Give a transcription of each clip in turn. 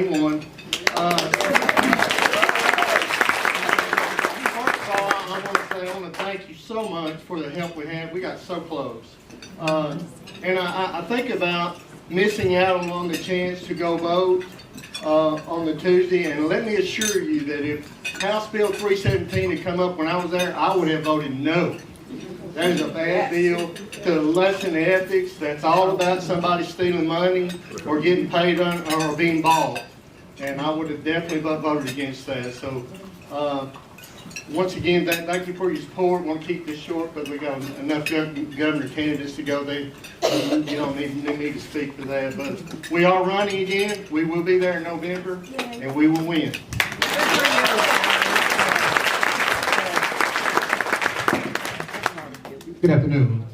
One. First of all, I want to thank you so much for the help we had. We got so close. And I think about missing out on the chance to go vote on the Tuesday, and let me assure you that if House Bill 317 had come up when I was there, I would have voted no. That is a bad bill to lessen the ethics. That's all about somebody stealing money or getting paid or being bought. And I would have definitely voted against that. So once again, thank you for your support. I want to keep this short, but we got enough governor candidates to go. You don't need me to speak for that. But we are running again. We will be there in November, and we will win. Good afternoon.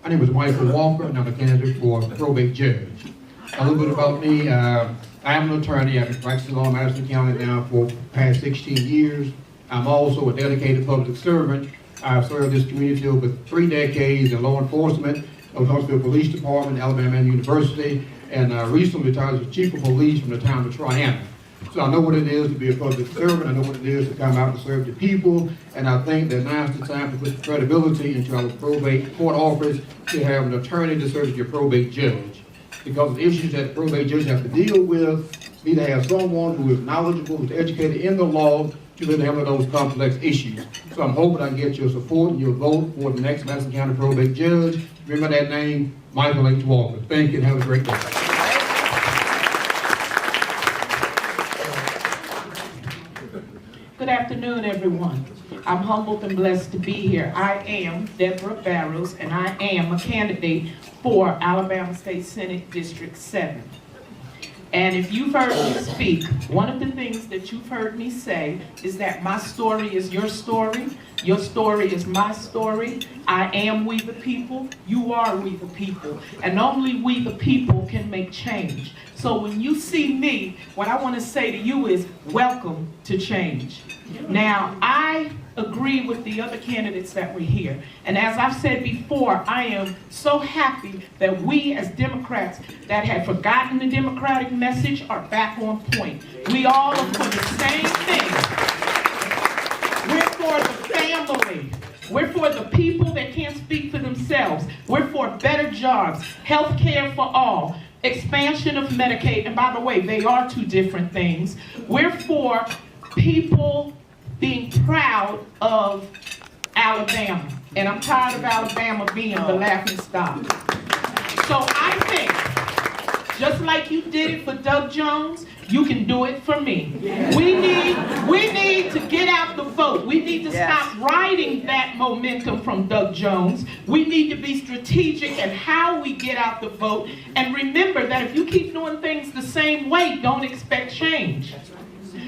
My name is Michael Walker, and I'm a candidate for probate judge. A little bit about me. I am an attorney. I've been practicing law in Madison County now for the past 16 years. I'm also a dedicated public servant. I've served this community over 3 decades in law enforcement, of Huntsville Police Department, Alabama University, and recently retired as chief of police from the town of Triana. So I know what it is to be a public servant. I know what it is to come out and serve the people. And I think that now's the time to put credibility into our probate court office to have an attorney to serve as your probate judge. Because the issues that the probate judge has to deal with, need to have someone who is knowledgeable, who's educated in the law to be able to handle those complex issues. So I'm hoping I can get your support and your vote for the next Madison County probate judge. Remember that name, Michael H. Walker. Thank you and have a great day. Good afternoon, everyone. I'm humbled and blessed to be here. I am Deborah Barros, and I am a candidate for Alabama State Senate District 7. And if you've heard me speak, one of the things that you've heard me say is that my story is your story is my story. I am we the people, you are we the people, and only we the people can make change. So when you see me, what I want to say to you is, welcome to change. Now, I agree with the other candidates that were here. And as I've said before, I am so happy that we as Democrats that had forgotten the Democratic message are back on point. We all are for the same thing. We're for the family. We're for the people that can't speak for themselves. We're for better jobs, health care for all, expansion of Medicaid, and by the way, they are two different things. We're for people being proud of Alabama, and I'm tired of Alabama being the laughing stock. So I think, just like you did it for Doug Jones, you can do it for me. We need to get out the vote. We need to stop riding that momentum from Doug Jones. We need to be strategic in how we get out the vote. And remember that if you keep doing things the same way, don't expect change.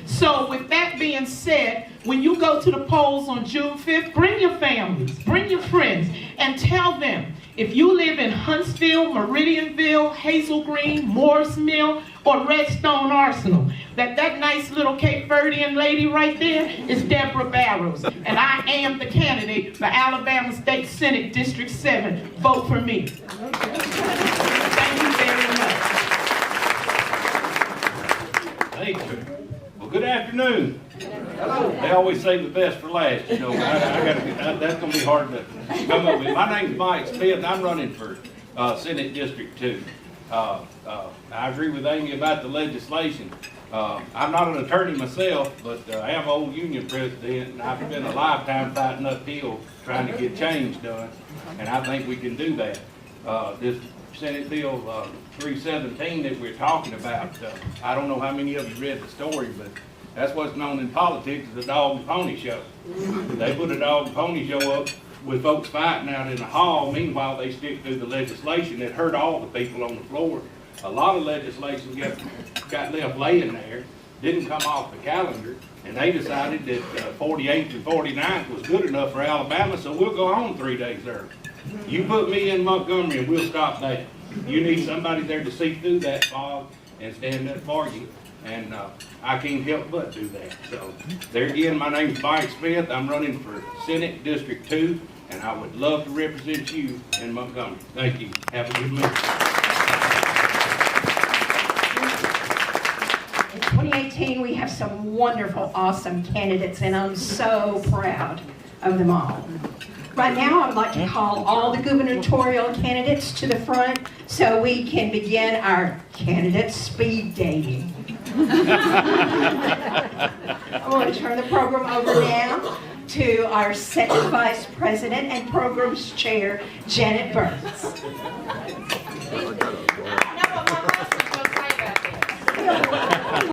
So with that being said, when you go to the polls on June 5th, bring your families, bring your friends, and tell them, if you live in Huntsville, Meridianville, Hazel Green, Morris Mill, or Redstone Arsenal, that nice little Cape Verdean lady right there is Deborah Barros, and I am the candidate for Alabama State Senate District 7. Vote for me. Thank you very much. Thank you. Well, good afternoon. Hello. They always say the best for last, you know. That's going to be hard to come up with. My name's Mike Smith. I'm running for Senate District 2. I agree with Amy about the legislation. I'm not an attorney myself, but I am an old union president, and I've been a lifetime fighting uphill trying to get change done, and I think we can do that. This Senate Bill 317 that we're talking about, I don't know how many of you read the story, but that's what's known in politics as a dog and pony show. They put a dog and pony show up with folks fighting out in the hall. Meanwhile, they stick through the legislation that hurt all the people on the floor. A lot of legislation got left laying there, didn't come off the calendar, and they decided that 48th and 49th was good enough for Alabama, so we'll go on 3 days early. You put me in Montgomery and we'll stop that. You need somebody there to see through that fog and stand up for you. And I can't help but do that. So there again, my name's Mike Smith. I'm running for Senate District 2, and I would love to represent you in Montgomery. Thank you. Have a good meeting. we have some wonderful, awesome candidates, and I'm so proud of them all. Right now, I would like to call all the gubernatorial candidates to the front so we can begin our candidate speed dating. I want to turn the program over now to our second vice president and programs chair, Janet Burns.